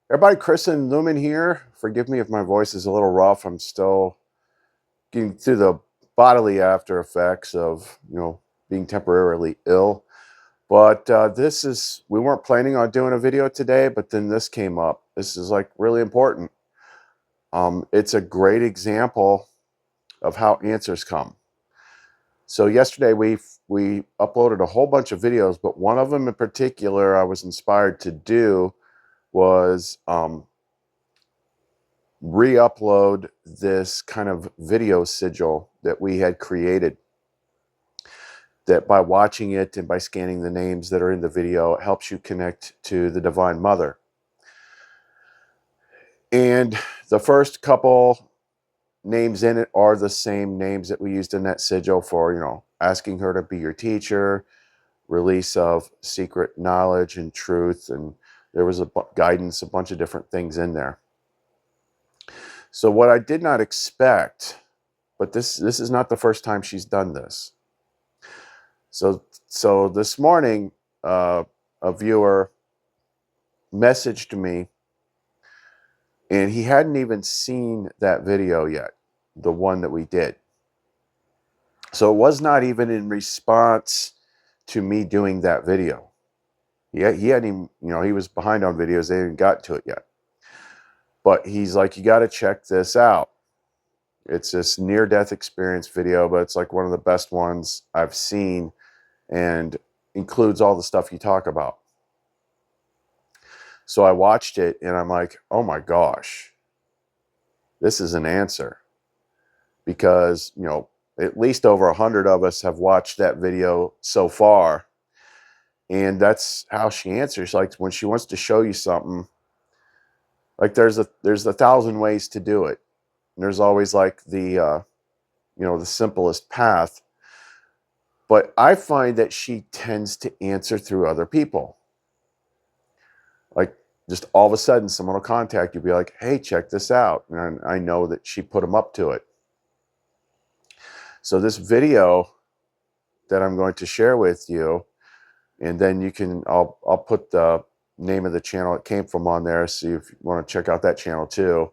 Everybody, Chris and Lumen here. Forgive me if my voice is a little rough. I'm still getting through the bodily after effects of, being temporarily ill. But we weren't planning on doing a video today, but then this came up. This is like really important. It's a great example of how answers come. So yesterday we uploaded a whole bunch of videos, but one of them in particular I was inspired to do was re-upload this kind of video sigil that we had created, that by watching it and by scanning the names that are in the video, it helps you connect to the Divine Mother. And the first couple names in it are the same names that we used in that sigil for, asking her to be your teacher, release of secret knowledge and truth, and there was a guidance, a bunch of different things in there. So what I did not expect, but this is not the first time she's done this. So this morning, a viewer messaged me, and he hadn't even seen that video yet, the one that we did. So it was not even in response to me doing that video. He hadn't even, he was behind on videos. They hadn't got to it yet. But he's like, you got to check this out. It's this near-death experience video, but it's like one of the best ones I've seen and includes all the stuff you talk about. So I watched it and I'm like, oh my gosh, this is an answer. Because, at least over 100 of us have watched that video so far. And that's how she answers. Like when she wants to show you something, like there's a 1,000 ways to do it. And there's always like the simplest path. But I find that she tends to answer through other people. Like just all of a sudden someone will contact you, be like, hey, check this out. And I know that she put them up to it. So this video that I'm going to share with you, and then I'll put the name of the channel it came from on there, see if you want to check out that channel too,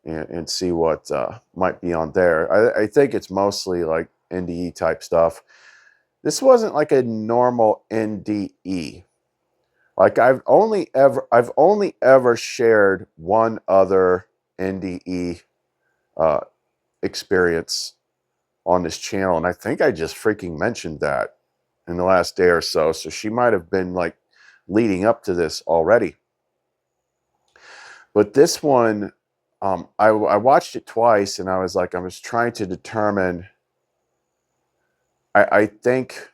and see what might be on there. I think it's mostly like NDE type stuff. This wasn't like a normal NDE. Like I've only ever shared one other NDE experience on this channel, and I think I just freaking mentioned that in the last day or so. So she might have been like leading up to this already. But this one, I watched it twice, and I was trying to determine. I think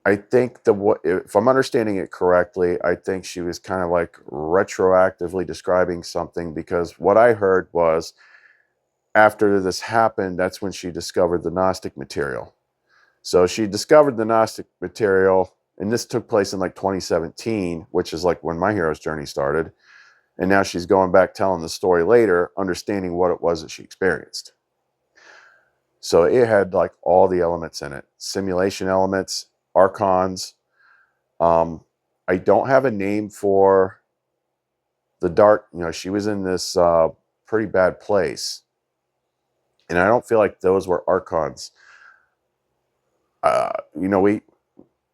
if I'm understanding it correctly, I think she was kind of like retroactively describing something, because what I heard was after this happened, that's when she discovered the Gnostic material. So she discovered the Gnostic material, and this took place in like 2017, which is like when my hero's journey started. And now she's going back telling the story later, understanding what it was that she experienced. So it had like all the elements in it, simulation elements, archons. I don't have a name for the dark, she was in this pretty bad place. And I don't feel like those were archons.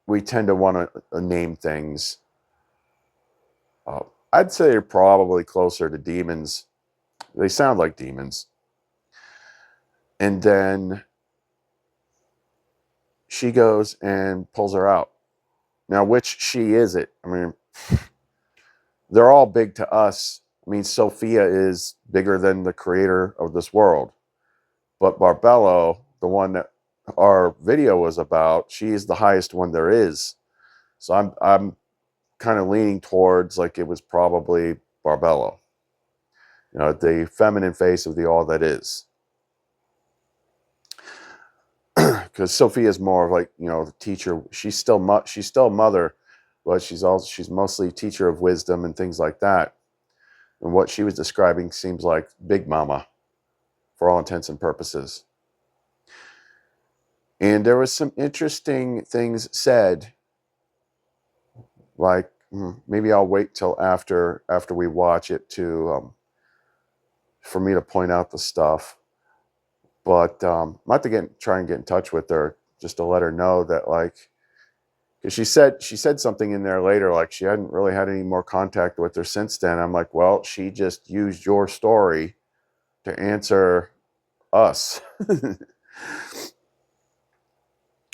We tend to want to name things. I'd say they're probably closer to demons. They sound like demons. And then she goes and pulls her out. Now, which she is it? I mean, they're all big to us. I mean, Sophia is bigger than the creator of this world. But Barbello, the one that our video was about, she is the highest one there is. So I'm kind of leaning towards like it was probably Barbello, the feminine face of the all that is. Because Sophia is more of like, the teacher. She's still mother, but she's mostly teacher of wisdom and things like that. And what she was describing seems like Big Mama, for all intents and purposes. And there was some interesting things said, like Maybe I'll wait till after we watch it to for me to point out the stuff. But I'm about to try and get in touch with her just to let her know that, like, because she said something in there later, like she hadn't really had any more contact with her since then. I'm like, well, she just used your story to answer us.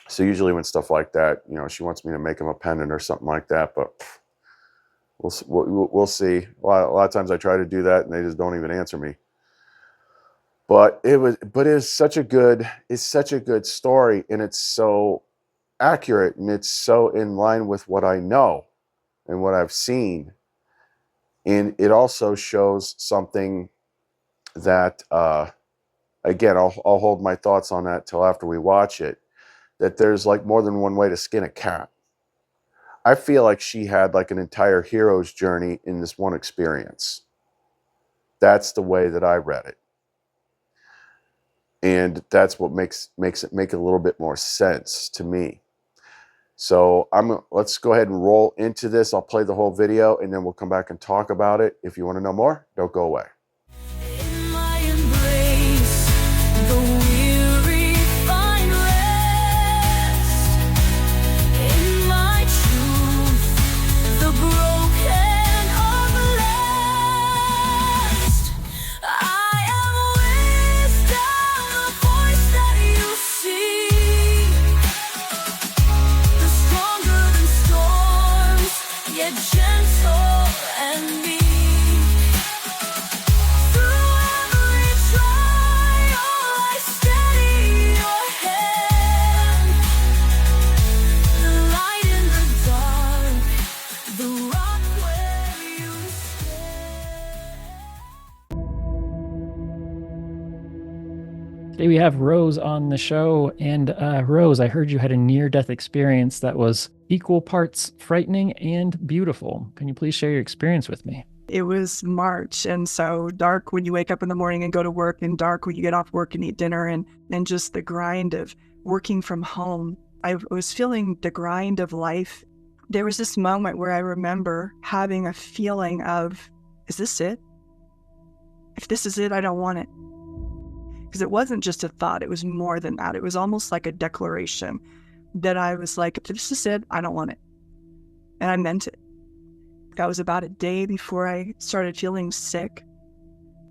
So usually when stuff like that, you know, she wants me to make him a pendant or something like that, but we'll see. A lot of times I try to do that and they just don't even answer me. But it's such a good story, and it's so accurate, and it's so in line with what I know and what I've seen. And it also shows something that, again, I'll hold my thoughts on that till after we watch it, that there's like more than one way to skin a cat. I feel like she had like an entire hero's journey in this one experience. That's the way that I read it. And that's what makes it make a little bit more sense to me. So let's go ahead and roll into this. I'll play the whole video and then we'll come back and talk about it. If you want to know more, don't go away. In my embrace, the weary find rest. In my truth, the broken are blessed. I am wisdom, the voice that you see. The stronger than storms, yet gentle and meek. Today we have Rose on the show, and Rose, I heard you had a near-death experience that was equal parts frightening and beautiful. Can you please share your experience with me? It was March, and so dark when you wake up in the morning and go to work, and dark when you get off work and eat dinner, and just the grind of working from home. I was feeling the grind of life. There was this moment where I remember having a feeling of, is this it? If this is it, I don't want it. Because it wasn't just a thought, it was more than that. It was almost like a declaration that I was like, if this is it, I don't want it. And I meant it. That was about a day before I started feeling sick.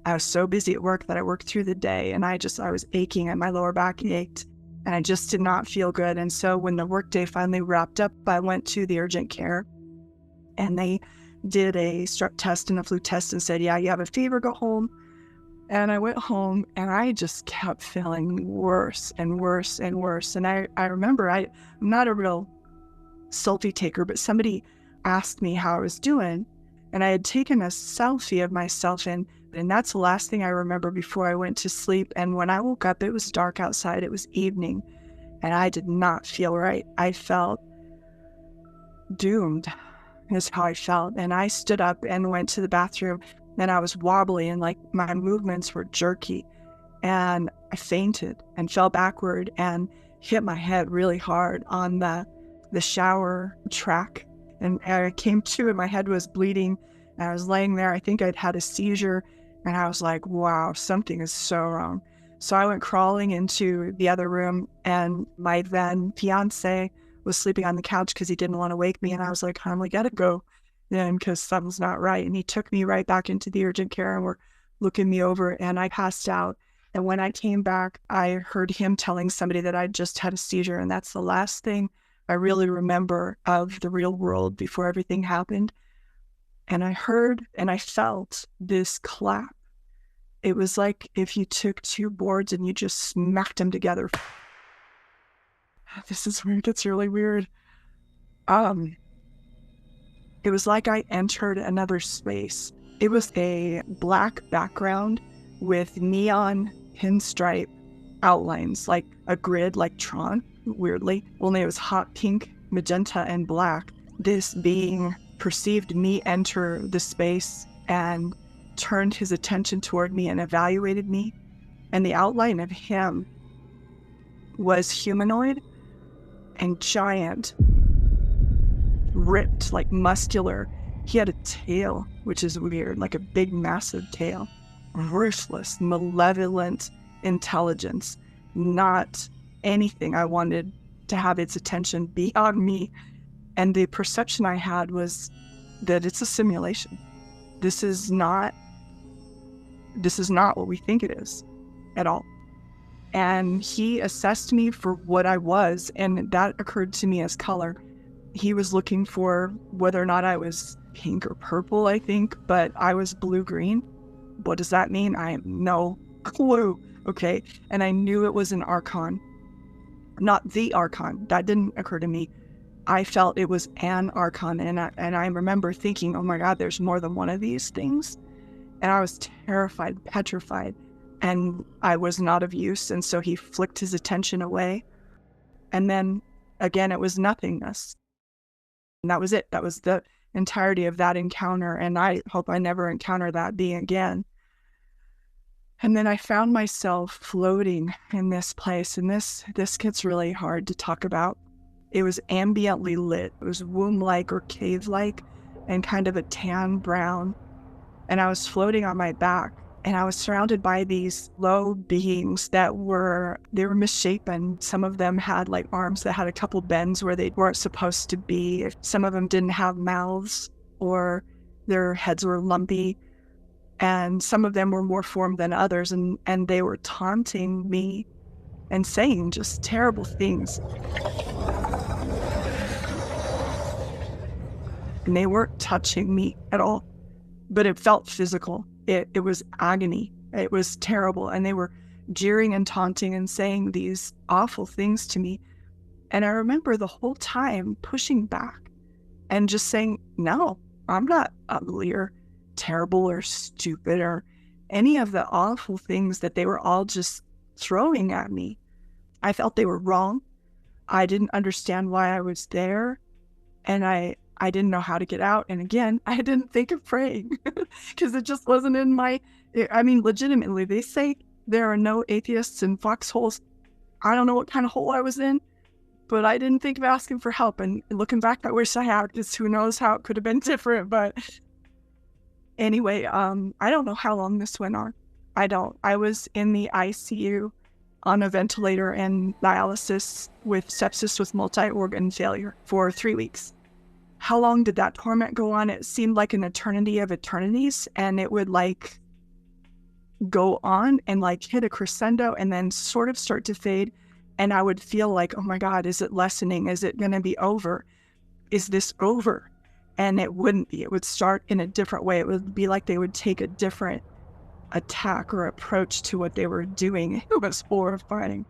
I was so busy at work that I worked through the day, and I was aching and my lower back ached, and I just did not feel good. And so when the workday finally wrapped up, I went to the urgent care, and they did a strep test and a flu test and said, yeah, you have a fever, go home. And I went home, and I just kept feeling worse and worse and worse. And I remember, I'm not a real selfie taker, but somebody asked me how I was doing, and I had taken a selfie of myself, and that's the last thing I remember before I went to sleep. And when I woke up, it was dark outside, it was evening, and I did not feel right. I felt doomed, is how I felt. And I stood up and went to the bathroom, and I was wobbly, and like my movements were jerky, and I fainted and fell backward and hit my head really hard on the shower track. And I came to, and my head was bleeding, and I was laying there. I think I'd had a seizure, and I was like, wow, something is so wrong. So I went crawling into the other room, and my then fiance was sleeping on the couch because he didn't want to wake me. And I was like, we gotta go then because something's not right. And he took me right back into the urgent care and were looking me over, and I passed out. And when I came back, I heard him telling somebody that I just had a seizure. And that's the last thing I really remember of the real world before everything happened. And I heard and I felt this clap. It was like if you took two boards and you just smacked them together. This is where it gets really weird. It was like I entered another space. It was a black background with neon pinstripe outlines, like a grid, like Tron, weirdly. Only it was hot pink, magenta, and black. This being perceived me enter the space and turned his attention toward me and evaluated me. And the outline of him was humanoid and giant, ripped, like muscular. He had a tail, which is weird, like a big, massive tail. Ruthless, malevolent intelligence, not anything I wanted to have its attention be on me. And the perception I had was that it's a simulation. This is not what we think it is at all. And he assessed me for what I was, and that occurred to me as color. He was looking for whether or not I was pink or purple, I think, but I was blue-green. What does that mean? I have no clue, okay? And I knew it was an archon, not the archon. That didn't occur to me. I felt it was an archon, and I remember thinking, oh my God, there's more than one of these things. And I was terrified, petrified, and I was not of use. And so he flicked his attention away. And then again, it was nothingness. And that was it. That was the entirety of that encounter. And I hope I never encounter that being again. And then I found myself floating in this place. And this gets really hard to talk about. It was ambiently lit. It was womb-like or cave-like and kind of a tan brown. And I was floating on my back, and I was surrounded by these low beings they were misshapen. Some of them had like arms that had a couple bends where they weren't supposed to be. Some of them didn't have mouths, or their heads were lumpy. And some of them were more formed than others, and they were taunting me and saying just terrible things. And they weren't touching me at all, but it felt physical. It was agony. It was terrible. And they were jeering and taunting and saying these awful things to me. And I remember the whole time pushing back and just saying, no, I'm not ugly or terrible or stupid or any of the awful things that they were all just throwing at me. I felt they were wrong. I didn't understand why I was there. And I didn't know how to get out. And again, I didn't think of praying because it just wasn't in my, I mean, legitimately, they say there are no atheists in foxholes. I don't know what kind of hole I was in, but I didn't think of asking for help. And looking back, I wish I had, because who knows how it could have been different. But anyway, I don't know how long this went on. I was in the ICU on a ventilator and dialysis with sepsis with multi-organ failure for 3 weeks. How long did that torment go on? It seemed like an eternity of eternities, and it would like go on and like hit a crescendo and then sort of start to fade. And I would feel like, oh my God, is it lessening? Is it going to be over? Is this over? And it wouldn't be. It would start in a different way. It would be like they would take a different attack or approach to what they were doing. It was horrifying.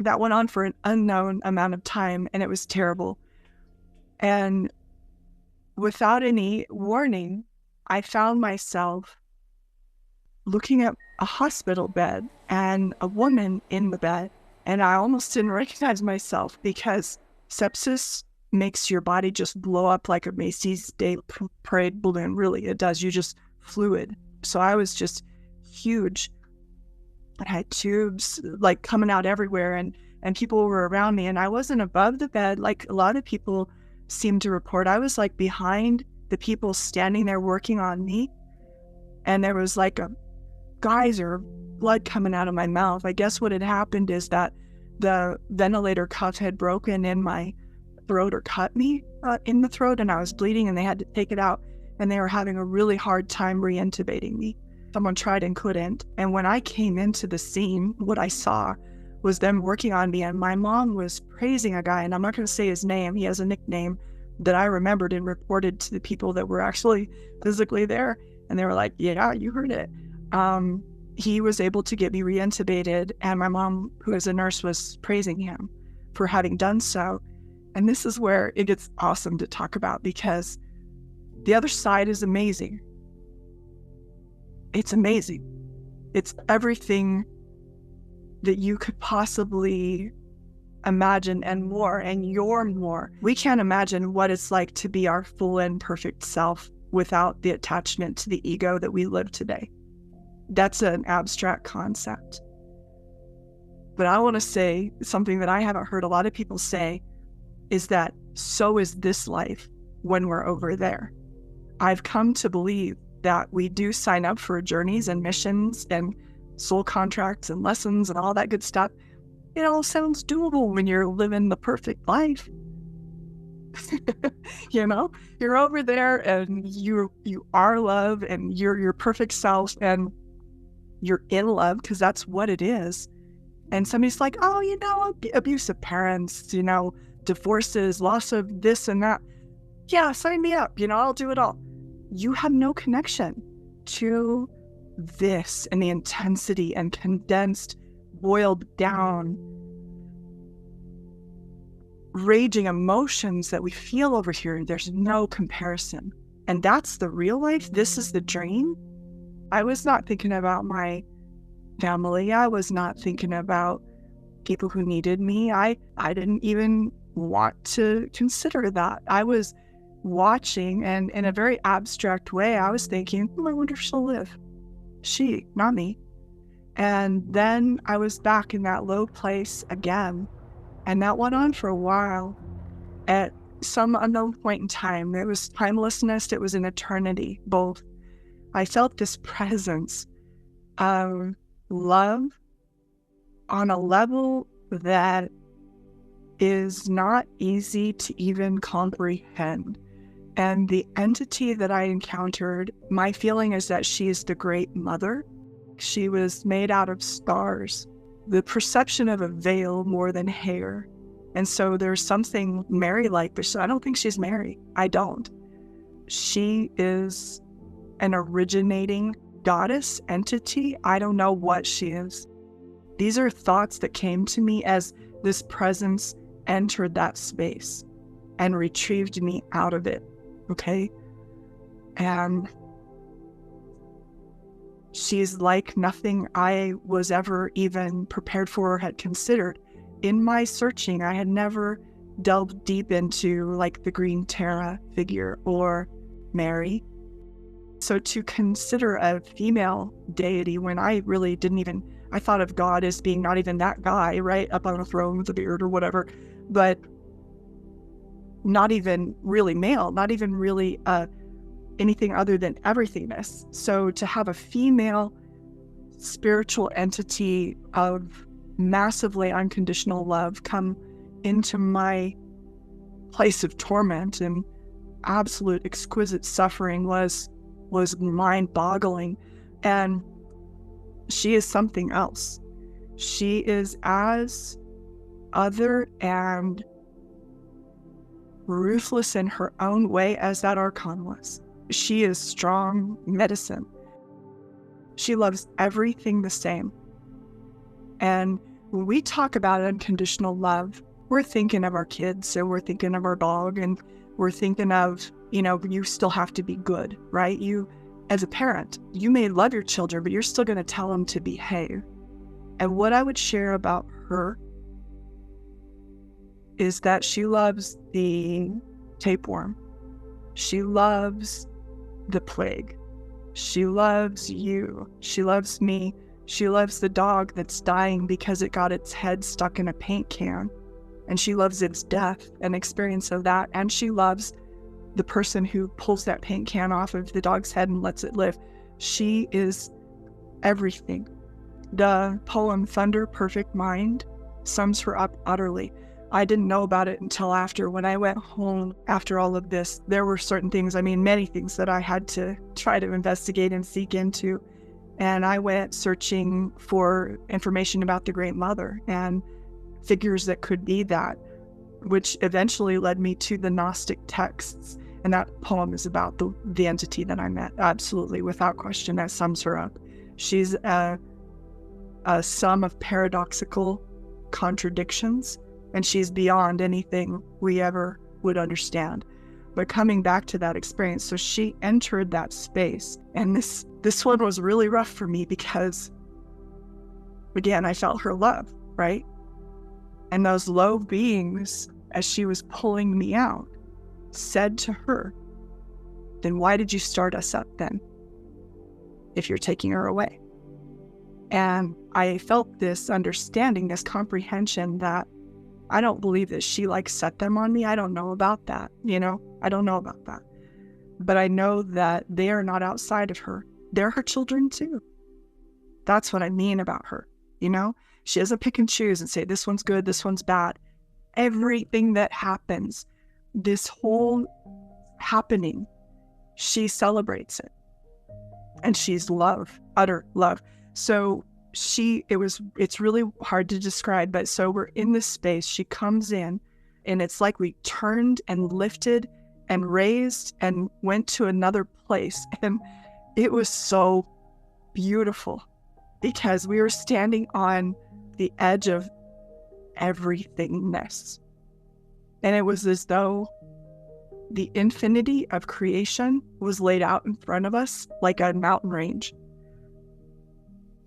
That went on for an unknown amount of time, and it was terrible. And without any warning, I found myself looking at a hospital bed and a woman in the bed. And I almost didn't recognize myself, because sepsis makes your body just blow up like a Macy's Day Parade balloon. Really, it does. You just fluid. So I was just huge. I had tubes like coming out everywhere, and people were around me, and I wasn't above the bed like a lot of people seemed to report. I was like behind the people standing there working on me, and there was like a geyser of blood coming out of my mouth. I guess what had happened is that the ventilator cuff had broken in my throat, or cut me in the throat, and I was bleeding, and they had to take it out, and they were having a really hard time re-intubating me. Someone tried and couldn't. And when I came into the scene, what I saw was them working on me, and my mom was praising a guy, and I'm not going to say his name. He has a nickname that I remembered and reported to the people that were actually physically there, and they were like, yeah, you heard it. He was able to get me reintubated, and my mom, who is a nurse, was praising him for having done so. And this is where it gets awesome to talk about, because the other side is amazing. It's amazing. It's everything that you could possibly imagine and more, and you're more. We can't imagine what it's like to be our full and perfect self without the attachment to the ego that we live today. That's an abstract concept. But I want to say something that I haven't heard a lot of people say, is that so is this life when we're over there. I've come to believe that we do sign up for journeys and missions and soul contracts and lessons and all that good stuff. It all sounds doable when you're living the perfect life. You know, you're over there and you are love and you're your perfect self and you're in love, because that's what it is. And somebody's like, oh, you know, abusive parents, you know, divorces, loss of this and that. Yeah, sign me up. You know, I'll do it all. You have no connection to this and the intensity and condensed, boiled down, raging emotions that we feel over here. There's no comparison. And that's the real life. This is the dream. I was not thinking about my family. I was not thinking about people who needed me. I didn't even want to consider that. I was watching, and in a very abstract way, I was thinking, I wonder if she'll live. She, not me. And then I was back in that low place again. And that went on for a while. At some unknown point in time, it was timelessness, it was an eternity, both. I felt this presence of love on a level that is not easy to even comprehend. And the entity that I encountered, my feeling is that she is the great mother. She was made out of stars, the perception of a veil more than hair. And so there's something Mary-like, but I don't think she's Mary. I don't. She is an originating goddess entity. I don't know what she is. These are thoughts that came to me as this presence entered that space and retrieved me out of it. Okay? And she's like nothing I was ever even prepared for or had considered. In my searching, I had never delved deep into like the Green Terra figure or Mary. So to consider a female deity when I really didn't even, I thought of God as being not even that guy, right? Up on a throne with a beard or whatever, but not even really male, not even really anything other than everythingness. So to have a female spiritual entity of massively unconditional love come into my place of torment and absolute exquisite suffering was mind-boggling. And she is something else. She is as other and ruthless in her own way as that archon was. She is strong medicine. She loves everything the same. And when we talk about unconditional love, we're thinking of our kids, so we're thinking of our dog, and we're thinking of, you know, you still have to be good, right? You, as a parent, you may love your children, but you're still going to tell them to behave. And what I would share about her is that she loves the tapeworm. She loves the plague. She loves you. She loves me. She loves the dog that's dying because it got its head stuck in a paint can. And she loves its death and experience of that. And she loves the person who pulls that paint can off of the dog's head and lets it live. She is everything. The poem Thunder Perfect Mind sums her up utterly. I didn't know about it until after. When I went home after all of this, there were certain things, many things that I had to try to investigate and seek into. And I went searching for information about the Great Mother and figures that could be that, which eventually led me to the Gnostic texts. And that poem is about the entity that I met. Absolutely, without question, that sums her up. She's a sum of paradoxical contradictions, and she's beyond anything we ever would understand. But coming back to that experience, so she entered that space, and this one was really rough for me because, again, I felt her love, right? And those low beings, as she was pulling me out, said to her, then why did you start us up then, if you're taking her away? And I felt this understanding, this comprehension that I don't believe that she like set them on me. I don't know about that, you know? I don't know about that. But I know that they are not outside of her. They're her children too. That's what I mean about her, you know? She doesn't pick and choose and say, this one's good, this one's bad. Everything that happens, this whole happening, she celebrates it. And she's love, utter love. So it's really hard to describe, but so we're in this space. She comes in and it's like we turned and lifted and raised and went to another place. And it was so beautiful because we were standing on the edge of everythingness. And it was as though the infinity of creation was laid out in front of us like a mountain range.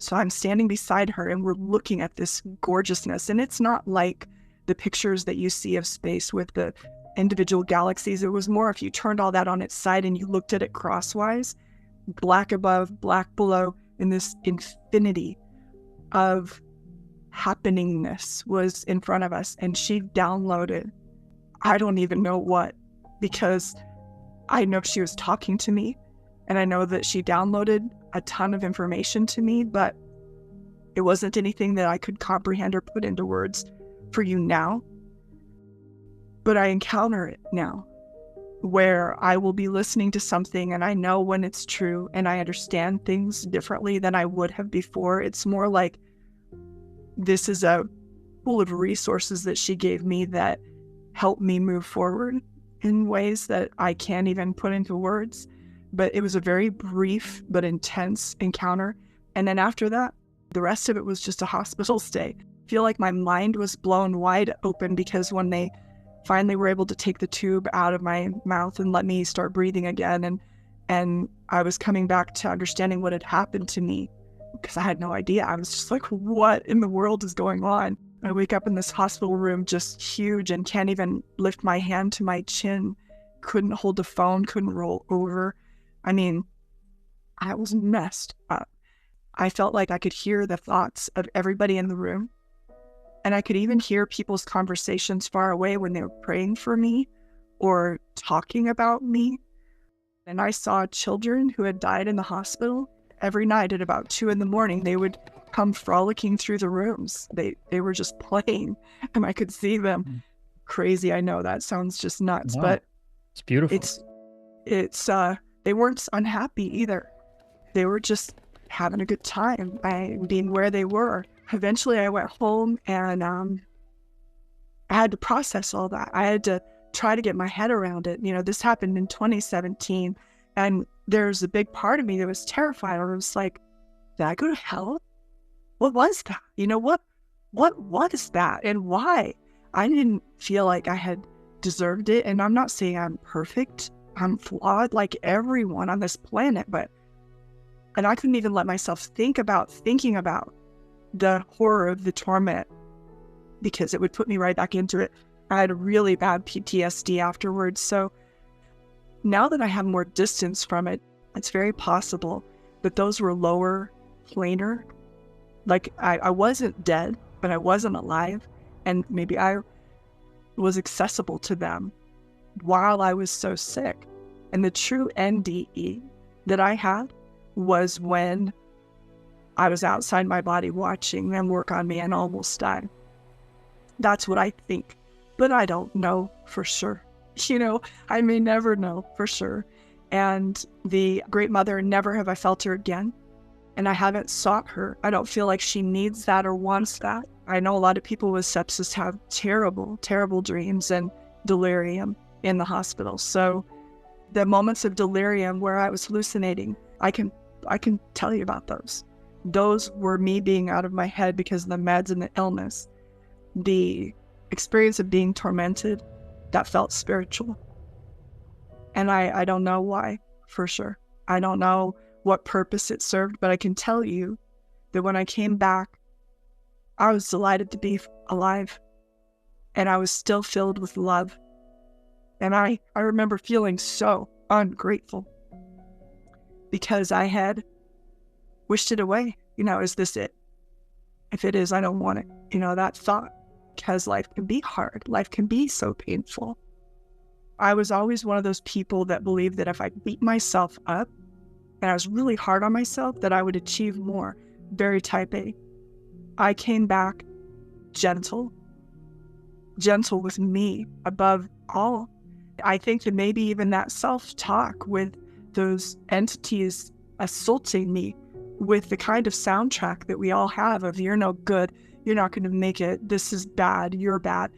So I'm standing beside her and we're looking at this gorgeousness. And it's not like the pictures that you see of space with the individual galaxies. It was more if you turned all that on its side and you looked at it crosswise, black above, black below, and this infinity of happeningness was in front of us. And she downloaded, I don't even know what, because I know she was talking to me and I know that she downloaded a ton of information to me, but it wasn't anything that I could comprehend or put into words for you now. But I encounter it now where I will be listening to something and I know when it's true and I understand things differently than I would have before. It's more like this is a pool of resources that she gave me that help me move forward in ways that I can't even put into words. But it was a very brief but intense encounter. And then after that, the rest of it was just a hospital stay. I feel like my mind was blown wide open because when they finally were able to take the tube out of my mouth and let me start breathing again, and I was coming back to understanding what had happened to me because I had no idea. I was just like, what in the world is going on? I wake up in this hospital room just huge and can't even lift my hand to my chin, couldn't hold the phone, couldn't roll over. I mean, I was messed up. I felt like I could hear the thoughts of everybody in the room. And I could even hear people's conversations far away when they were praying for me or talking about me. And I saw children who had died in the hospital. Every night at about 2 a.m, they would come frolicking through the rooms. They were just playing and I could see them. Crazy, I know that sounds just nuts, Wow. but It's beautiful. it's they weren't unhappy either. They were just having a good time by being where they were. Eventually I went home and I had to process all that. I had to try to get my head around it. You know, this happened in 2017 and there's a big part of me that was terrified. I was like, did I go to hell? What was that? You know, what was that and why? I didn't feel like I had deserved it. And I'm not saying I'm perfect. I'm flawed like everyone on this planet, and I couldn't even let myself thinking about the horror of the torment because it would put me right back into it. I had a really bad PTSD afterwards. So now that I have more distance from it, it's very possible that those were lower planar. Like I wasn't dead, but I wasn't alive. And maybe I was accessible to them while I was so sick. And the true NDE that I had was when I was outside my body watching them work on me and almost died. That's what I think, but I don't know for sure. You know, I may never know for sure. And the Great Mother, never have I felt her again. And I haven't sought her. I don't feel like she needs that or wants that. I know a lot of people with sepsis have terrible, terrible dreams and delirium in the hospital. So the moments of delirium where I was hallucinating, I can tell you about those. Those were me being out of my head because of the meds and the illness. The experience of being tormented, that felt spiritual. And I don't know why, for sure. I don't know what purpose it served, but I can tell you that when I came back, I was delighted to be alive. And I was still filled with love. And I remember feeling so ungrateful because I had wished it away. You know, is this it? If it is, I don't want it. You know, that thought because life can be hard. Life can be so painful. I was always one of those people that believed that if I beat myself up and I was really hard on myself, that I would achieve more. Very type A. I came back gentle with me above all. I think that maybe even that self-talk with those entities assaulting me with the kind of soundtrack that we all have of you're no good, you're not going to make it, this is bad, you're bad.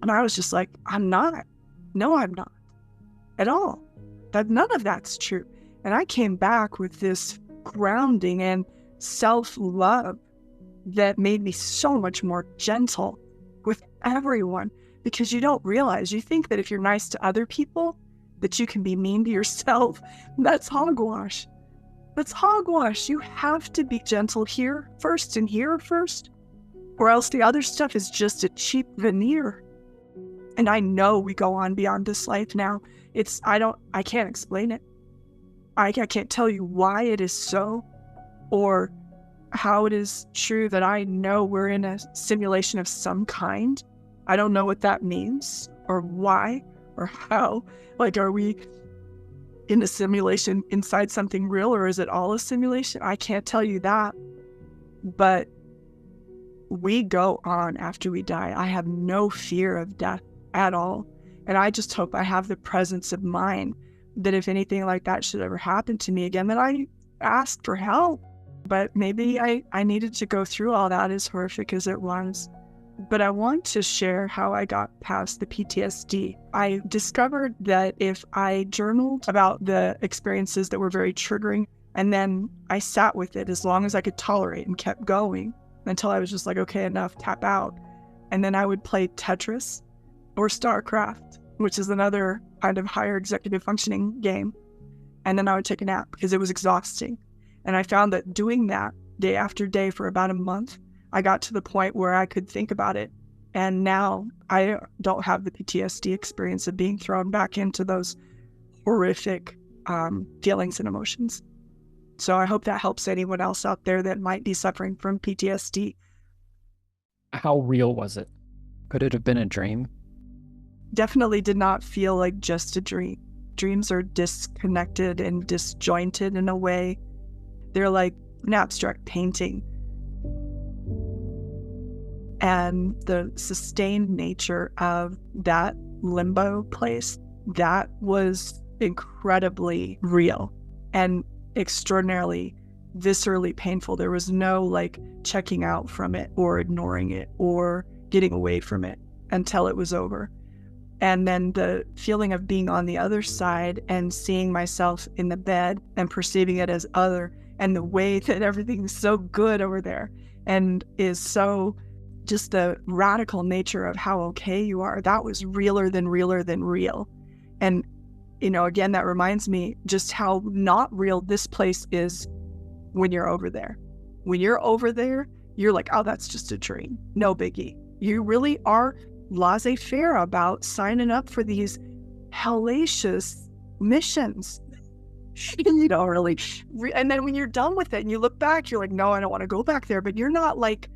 And I was just like, I'm not. No, I'm not at all. That none of that's true. And I came back with this grounding and self-love that made me so much more gentle with everyone, because you don't realize, you think that if you're nice to other people, that you can be mean to yourself. That's hogwash. That's hogwash. You have to be gentle here first and here first, or else the other stuff is just a cheap veneer. And I know we go on beyond this life now. I can't explain it. I can't tell you why it is so, or how it is true that I know we're in a simulation of some kind. I don't know what that means, or why, or how. Like, are we in a simulation inside something real, or is it all a simulation? I can't tell you that. But we go on after we die. I have no fear of death at all. And I just hope I have the presence of mind that if anything like that should ever happen to me again, that I ask for help. But maybe I needed to go through all that, as horrific as it was. But I want to share how I got past the PTSD. I discovered that if I journaled about the experiences that were very triggering, and then I sat with it as long as I could tolerate and kept going until I was just like, okay, enough, tap out. And then I would play Tetris or StarCraft, which is another kind of higher executive functioning game. And then I would take a nap because it was exhausting. And I found that doing that day after day for about a month, I got to the point where I could think about it. And now I don't have the PTSD experience of being thrown back into those horrific feelings and emotions. So I hope that helps anyone else out there that might be suffering from PTSD. How real was it? Could it have been a dream? Definitely did not feel like just a dream. Dreams are disconnected and disjointed in a way. They're like an abstract painting. And the sustained nature of that limbo place, that was incredibly real and extraordinarily viscerally painful. There was no like checking out from it or ignoring it or getting away from it until it was over. And then the feeling of being on the other side and seeing myself in the bed and perceiving it as other, and the way that everything's so good over there and is so just the radical nature of how okay you are, that was realer than real. And, you know, again, that reminds me just how not real this place is when you're over there. When you're over there, you're like, oh, that's just a dream. No biggie. You really are laissez-faire about signing up for these hellacious missions. You don't really, and then when you're done with it and you look back, you're like, no, I don't want to go back there. But you're not like,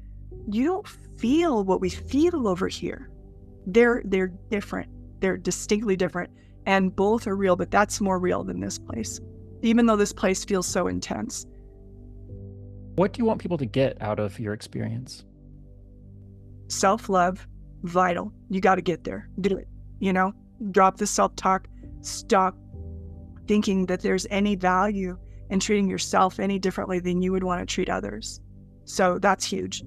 you don't feel what we feel over here. They're different. They're distinctly different. And both are real, but that's more real than this place, even though this place feels so intense. What do you want people to get out of your experience? Self-love, vital. You got to get there. Do it. You know, drop the self-talk. Stop thinking that there's any value in treating yourself any differently than you would want to treat others. So that's huge.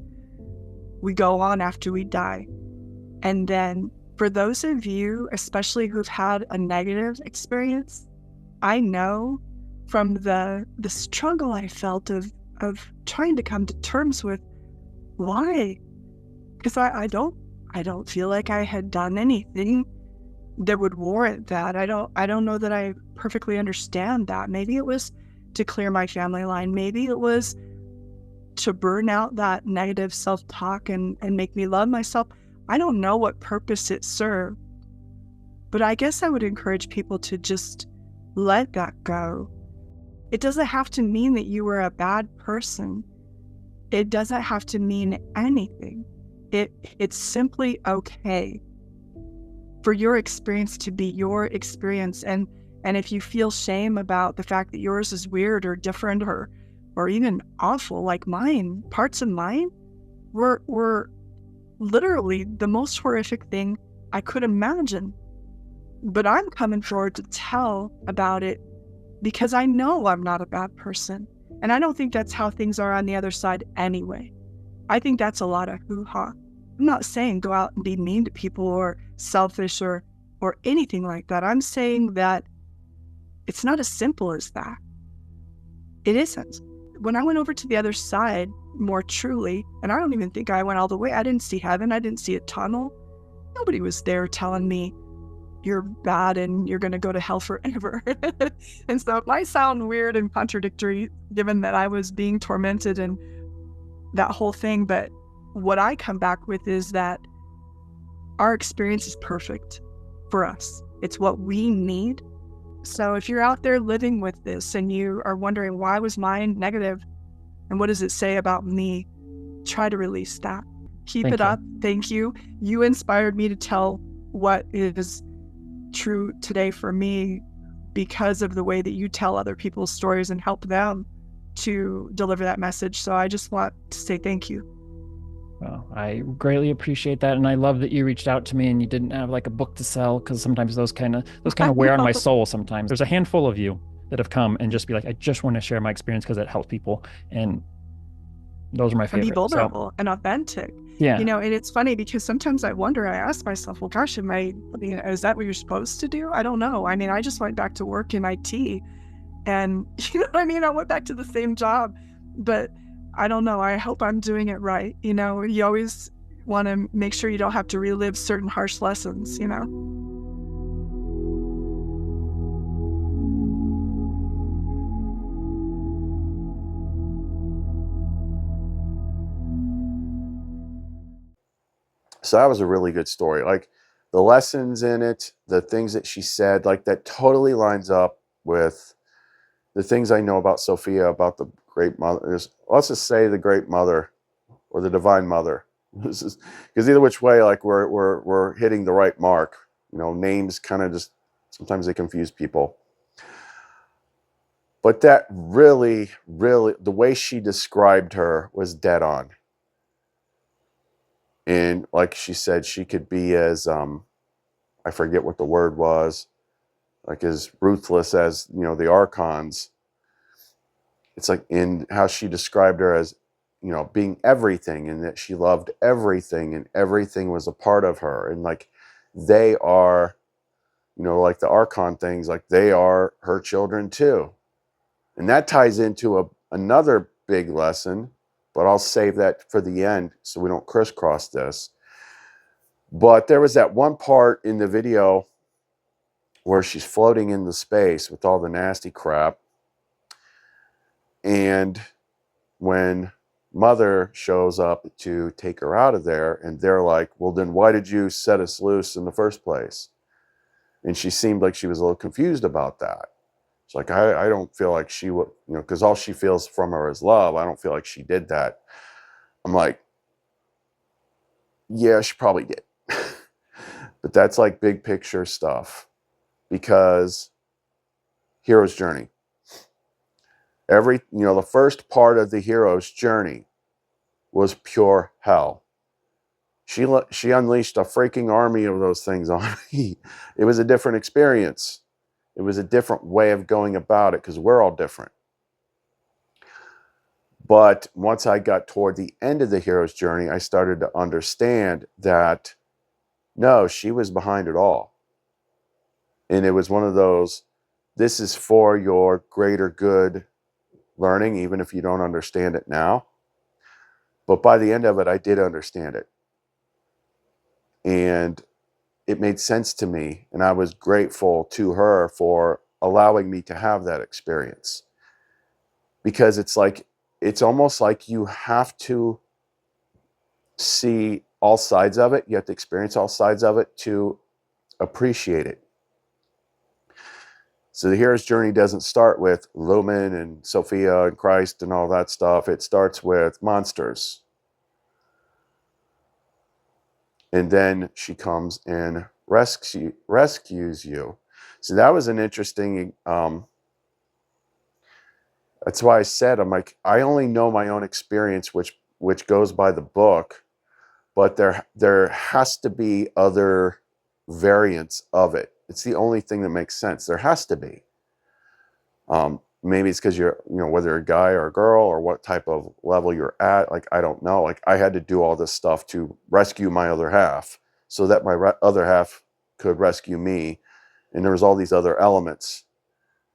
We go on after we die. And then for those of you, especially who've had a negative experience, I know from the struggle I felt of trying to come to terms with why. Because I don't feel like I had done anything that would warrant that. I don't know that I perfectly understand that. Maybe it was to clear my family line. Maybe it was to burn out that negative self-talk and make me love myself. I don't know what purpose it served, but I guess I would encourage people to just let that go. It doesn't have to mean that you were a bad person. It doesn't have to mean anything. It's simply okay for your experience to be your experience. And if you feel shame about the fact that yours is weird or different or even awful like mine, parts of mine were literally the most horrific thing I could imagine. But I'm coming forward to tell about it because I know I'm not a bad person. And I don't think that's how things are on the other side anyway. I think that's a lot of hoo-ha. I'm not saying go out and be mean to people or selfish or anything like that. I'm saying that it's not as simple as that. It isn't. When I went over to the other side more truly, and I don't even think I went all the way, I didn't see heaven, I didn't see a tunnel. Nobody was there telling me you're bad and you're going to go to hell forever. And so it might sound weird and contradictory given that I was being tormented and that whole thing, but what I come back with is that our experience is perfect for us. It's what we need. So if you're out there living with this and you are wondering, why was mine negative and what does it say about me? Try to release that. Keep Thank it you. up. Thank you. You inspired me to tell what is true today for me because of the way that you tell other people's stories and help them to deliver that message. So I just want to say thank you. Well, I greatly appreciate that, and I love that you reached out to me and you didn't have like a book to sell, because sometimes those kind of wear on my soul. Sometimes there's a handful of you that have come and just be like, I just want to share my experience because it helps people, and those are my And favorite. be vulnerable and authentic. Yeah, You know, and it's funny because sometimes I wonder, I ask myself, well, gosh, is that what you're supposed to do? I don't know. I mean, I just went back to work in IT and you know what I mean? I went back to the same job, but I don't know. I hope I'm doing it right. You know, you always want to make sure you don't have to relive certain harsh lessons, you know? So that was a really good story. Like the lessons in it, the things that she said, like that totally lines up with the things I know about Sophia, about the great mother. Let's just say the great mother or the divine mother. Because either which way, like we're hitting the right mark. You know, names kind of just sometimes they confuse people. But that really, really, the way she described her was dead on. And like she said, she could be as I forget what the word was, like as ruthless as, you know, the archons. It's like in how she described her as, you know, being everything, and that she loved everything and everything was a part of her. And like they are, you know, like the archon things, like they are her children too. And that ties into another big lesson, but I'll save that for the end so we don't crisscross this. But there was that one part in the video where she's floating in the space with all the nasty crap. And when Mother shows up to take her out of there, and they're like, well, then why did you set us loose in the first place? And she seemed like she was a little confused about that. It's like, I don't feel like she would, you know, because all she feels from her is love. I don't feel like she did that. I'm like, yeah, she probably did. But that's like big picture stuff, because hero's journey. The first part of the hero's journey was pure hell. She unleashed a freaking army of those things on me. It was a different experience. It was a different way of going about it because we're all different. But once I got toward the end of the hero's journey, I started to understand that no, she was behind it all. And it was one of those, this is for your greater good learning, even if you don't understand it now. But by the end of it, I did understand it. And it made sense to me. And I was grateful to her for allowing me to have that experience. Because it's almost like you have to see all sides of it. You have to experience all sides of it to appreciate it. So the hero's journey doesn't start with Lumen and Sophia and Christ and all that stuff. It starts with monsters. and then she comes and rescues you. So that was an interesting, that's why I said, I'm like, I only know my own experience, which goes by the book, but there has to be other variants of it. It's the only thing that makes sense. There has to be. Maybe it's because you're, whether you're a guy or a girl or what type of level you're at. Like, I don't know. Like, I had to do all this stuff to rescue my other half so that my other half could rescue me. And there was all these other elements,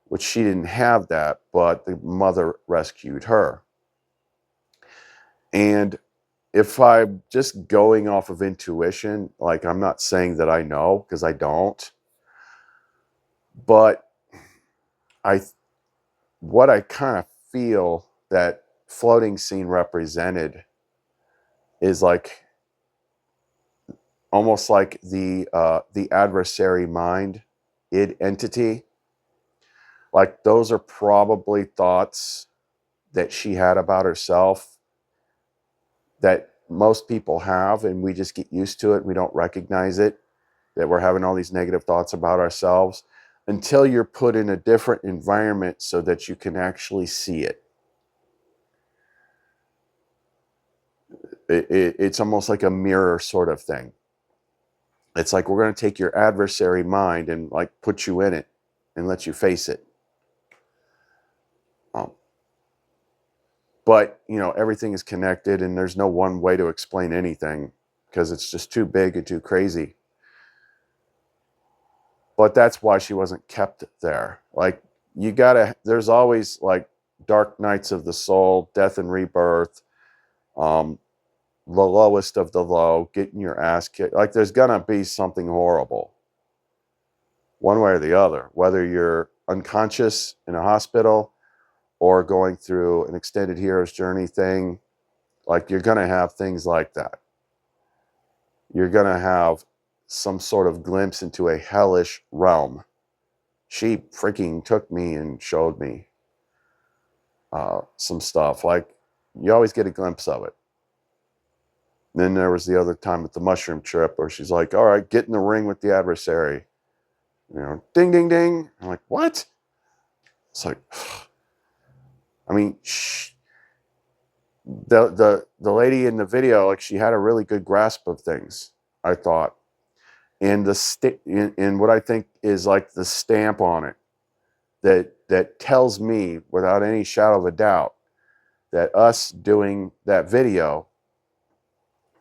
which she didn't have that, but the mother rescued her. And if I'm just going off of intuition, like, I'm not saying that I know, because I don't, but what I kind of feel that floating scene represented is like almost like the adversary mind, id entity. Like, those are probably thoughts that she had about herself that most people have, and we just get used to it. We don't recognize it, that we're having all these negative thoughts about ourselves until you're put in a different environment so that you can actually see it. It's almost like a mirror sort of thing. It's like, we're going to take your adversary mind and like put you in it and let you face it. But, everything is connected, and there's no one way to explain anything because it's just too big and too crazy. But that's why she wasn't kept there. Like, there's always like dark nights of the soul, death and rebirth, the lowest of the low, getting your ass kicked. Like, there's gonna be something horrible, one way or the other, whether you're unconscious in a hospital or going through an extended hero's journey thing. Like, you're gonna have things like that. You're gonna have some sort of glimpse into a hellish realm. She freaking took me and showed me some stuff. Like, you always get a glimpse of it. And then there was the other time at the mushroom trip where she's like, all right, get in the ring with the adversary. Ding, ding, ding. I'm like, what? It's like, I mean, the lady in the video, like, she had a really good grasp of things, I thought. And and what I think is like the stamp on it that tells me without any shadow of a doubt that us doing that video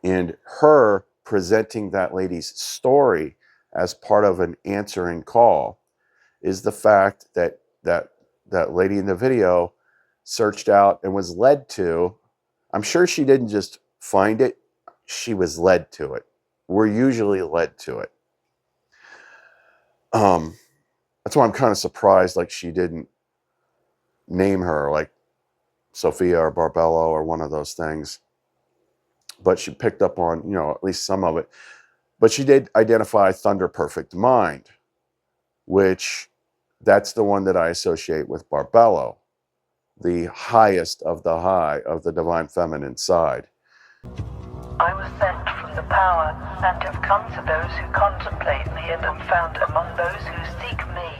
and her presenting that lady's story as part of an answering call is the fact that that lady in the video searched out and was led to. I'm sure she didn't just find it. She was led to it. We're usually led to it. That's why I'm kind of surprised, like, she didn't name her like Sophia or Barbello or one of those things. But she picked up on, at least some of it. But she did identify Thunder Perfect Mind, which that's the one that I associate with Barbello, the highest of the high of the divine feminine side. I was sent from the power, and have come to those who contemplate me, and am found among those who seek me.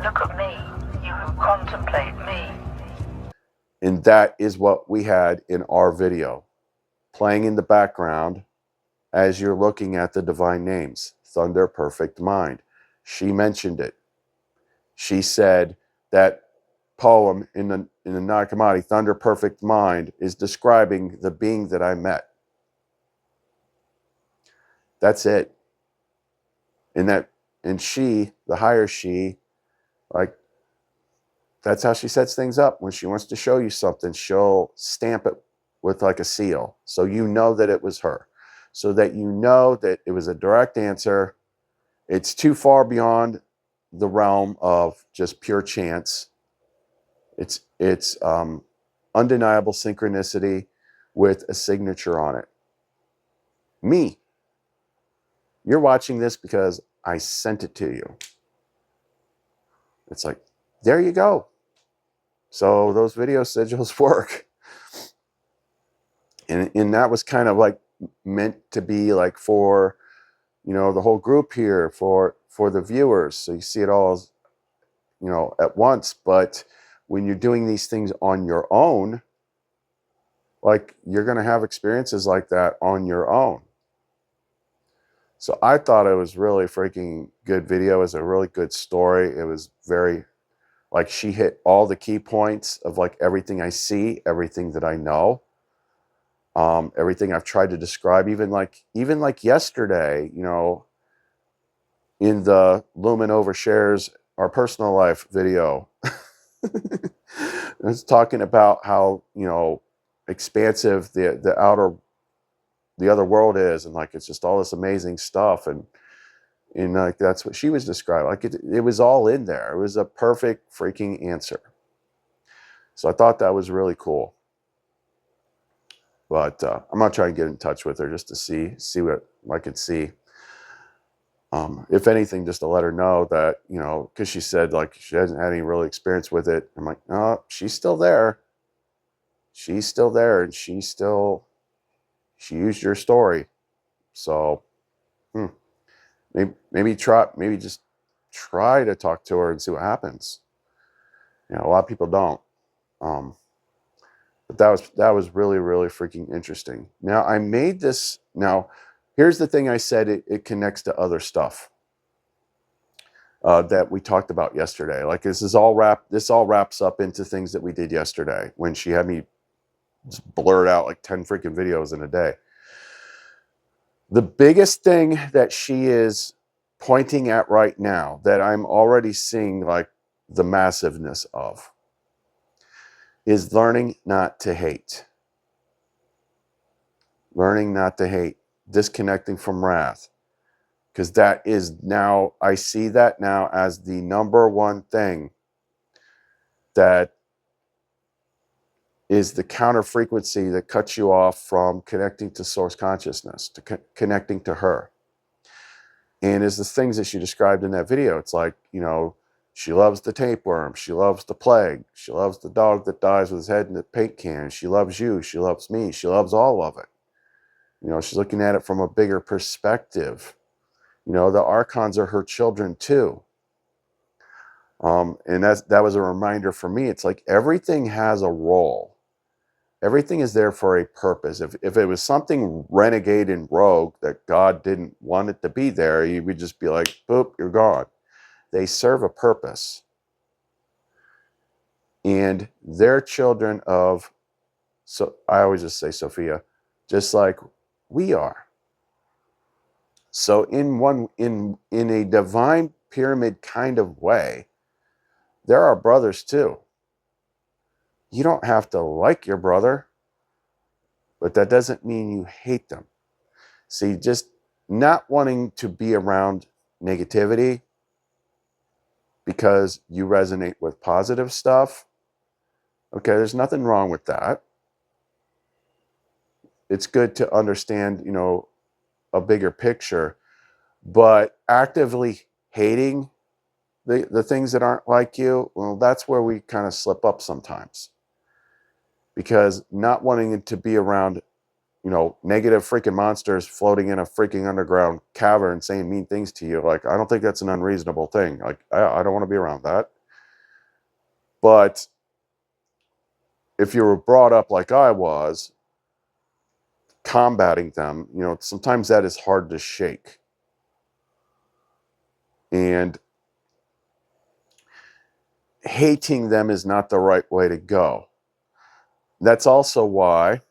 Look at me, you who contemplate me. And that is what we had in our video, playing in the background as you're looking at the divine names, Thunder Perfect Mind. She mentioned it. She said that poem in the Nag Hammadi, Thunder Perfect Mind, is describing the being that I met. That's it. And she, the higher she, like, that's how she sets things up. When she wants to show you something, she'll stamp it with like a seal. So you know that it was her. So that you know that it was a direct answer. It's too far beyond the realm of just pure chance. It's undeniable synchronicity with a signature on it. Me. You're watching this because I sent it to you. It's like, there you go. So those video sigils work. And that was kind of like meant to be like for, you know, the whole group here, for the viewers. So you see it all as, you know, at once. But when you're doing these things on your own, like, you're going to have experiences like that on your own. So I thought it was really freaking good video. It was a really good story. It was very, like, she hit all the key points of like everything I see, everything that I know, everything I've tried to describe, even like yesterday, you know, in the Lumen overshares our personal life video. It's talking about how, you know, expansive the other world is, and like it's just all this amazing stuff, and like that's what she was describing. Like it was all in there. It was a perfect freaking answer. So I thought that was really cool. But I'm not trying to get in touch with her just to see what I could see. If anything, just to let her know that, you know, because she said like she hasn't had any real experience with it. I'm like, no, she's still there. She's still there, and she used your story. So maybe just try to talk to her and see what happens. You know, a lot of people don't. But that was really, really freaking interesting. Now I made this. Now, here's the thing I said, it connects to other stuff that we talked about yesterday. Like this all wraps up into things that we did yesterday when she had me just blurt out like 10 freaking videos in a day. The biggest thing that she is pointing at right now that I'm already seeing like the massiveness of is learning not to hate. Learning not to hate, disconnecting from wrath. Because that is now, I see that now as the number one thing that is the counter frequency that cuts you off from connecting to source consciousness, to connecting to her. And is the things that she described in that video. It's like, you know, she loves the tapeworm. She loves the plague. She loves the dog that dies with his head in the paint can. She loves you. She loves me. She loves all of it. You know, she's looking at it from a bigger perspective. You know, the archons are her children too. And that was a reminder for me. It's like everything has a role. Everything is there for a purpose. If it was something renegade and rogue that God didn't want it to be there, he would just be like, boop, you're gone. They serve a purpose. And they're children of, so I always just say Sophia, just like we are. So in a divine pyramid kind of way, there are brothers too. You don't have to like your brother, but that doesn't mean you hate them. See, just not wanting to be around negativity because you resonate with positive stuff. Okay, there's nothing wrong with that. It's good to understand, you know, a bigger picture, but actively hating the things that aren't like you, well, that's where we kind of slip up sometimes. Because not wanting to be around, you know, negative freaking monsters floating in a freaking underground cavern saying mean things to you, like, I don't think that's an unreasonable thing. Like, I don't want to be around that. But if you were brought up like I was, combating them, you know, sometimes that is hard to shake. And hating them is not the right way to go. That's also why,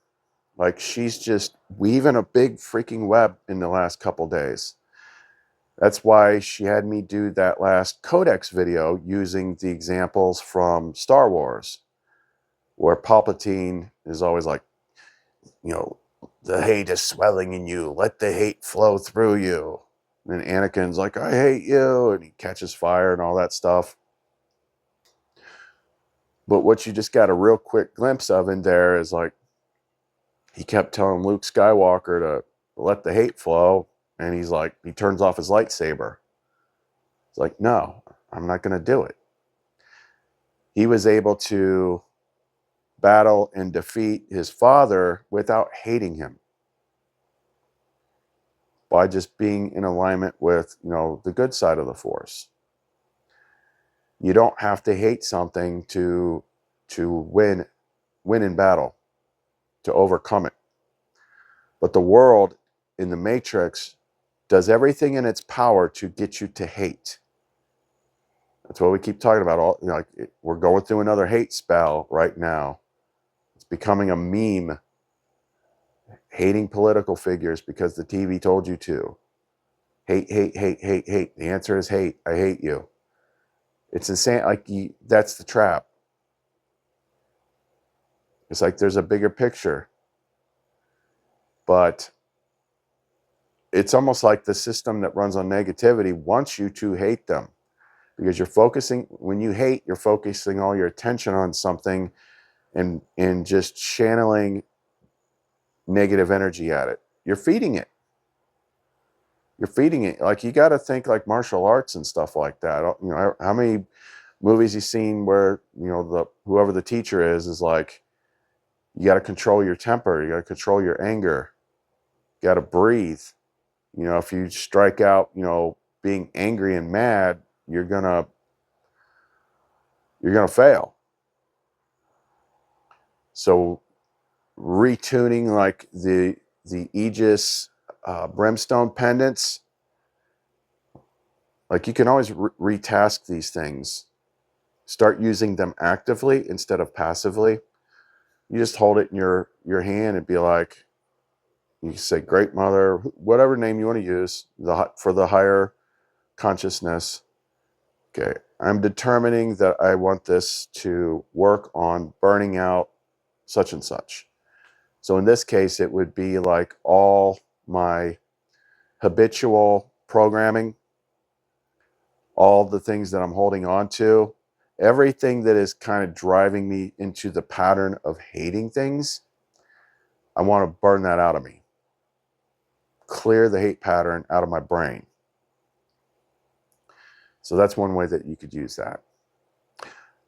like, she's just weaving a big freaking web in the last couple days. That's why she had me do that last Codex video using the examples from Star Wars, where Palpatine is always like, you know, the hate is swelling in you. Let the hate flow through you. And Anakin's like, I hate you. And he catches fire and all that stuff. But what you just got a real quick glimpse of in there is like, he kept telling Luke Skywalker to let the hate flow. And he's like, he turns off his lightsaber. It's like, no, I'm not going to do it. He was able to battle and defeat his father without hating him. by just being in alignment with, the good side of the force. You don't have to hate something to win in battle, to overcome it. But the world in the Matrix does everything in its power to get you to hate. That's what we keep talking about. We're going through another hate spell right now. It's becoming a meme. Hating political figures because the TV told you to. Hate, hate, hate, hate, hate. The answer is hate. I hate you. It's insane. That's the trap. It's like there's a bigger picture. But it's almost like the system that runs on negativity wants you to hate them. Because when you hate, you're focusing all your attention on something and just channeling negative energy at it. You're feeding it. Like, you got to think like martial arts and stuff like that. How many movies you've seen where, whoever the teacher is like, you got to control your temper. You got to control your anger. You got to breathe. If you strike out, being angry and mad, you're gonna fail. So retuning like the Aegis brimstone pendants, like, you can always retask these things. Start using them actively instead of passively. You just hold it in your hand and be like, you say, Great Mother, whatever name you want to use, for the higher consciousness. Okay, I'm determining that I want this to work on burning out such and such. So in this case, it would be like all my habitual programming, all the things that I'm holding on to, everything that is kind of driving me into the pattern of hating things. I want to burn that out of me. Clear the hate pattern out of my brain. So that's one way that you could use that.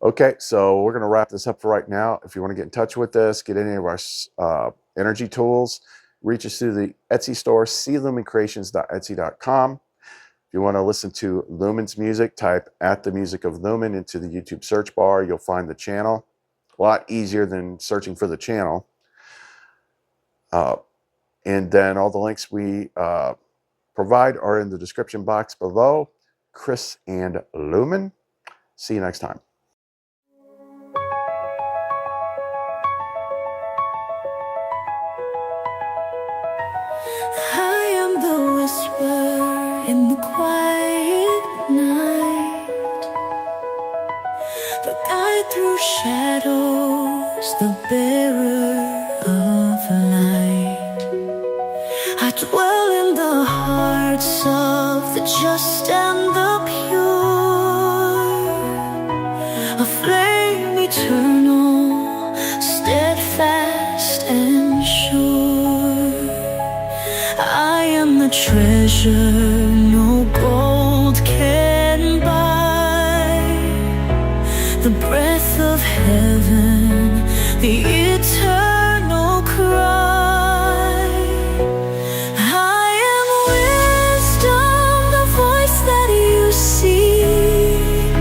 Okay, so we're going to wrap this up for right now. If you want to get in touch with us, get any of our energy tools, reach us through the Etsy store, clumencreations.etsy.com. If you want to listen to Lumen's music, type @ the music of Lumen into the YouTube search bar. You'll find the channel. A lot easier than searching for the channel. And then all the links we provide are in the description box below. Chris and Lumen. See you next time. I am the whisper in the quiet night, the guide through shadows, the bearer of light. I dwell in the hearts of the just and the pure, a flame eternal, steadfast and sure. I am the treasure no gold can buy, the breath of heaven, the eternal cry. I am wisdom, the voice that you seek,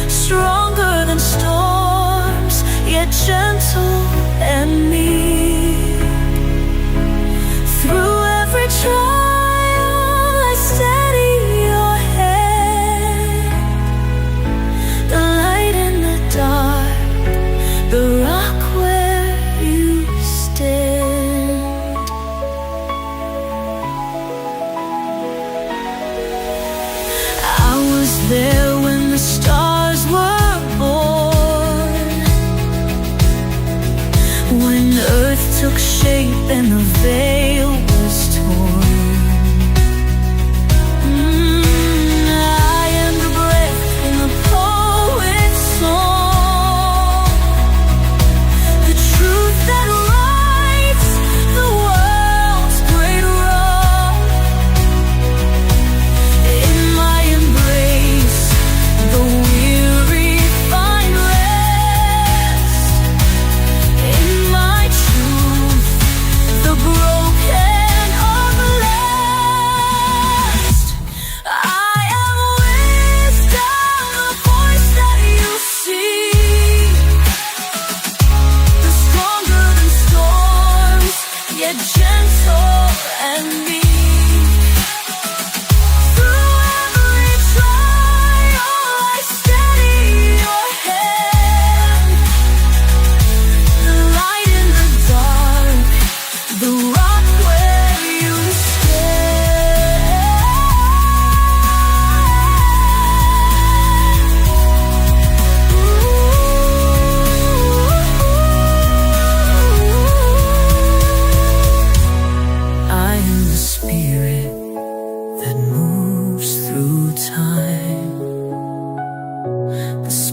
stronger than storms, yet gentle and meek. Through every trial I steady your hand, the light in the dark, the rock where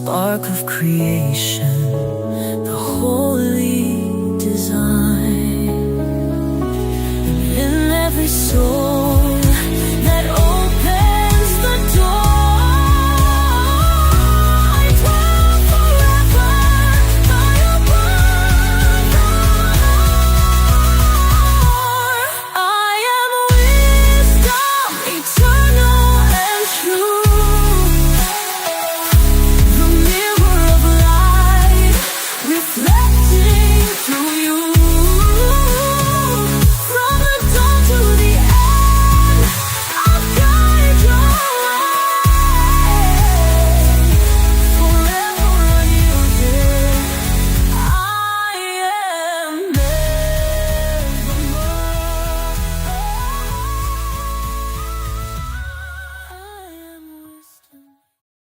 spark of creation, the holy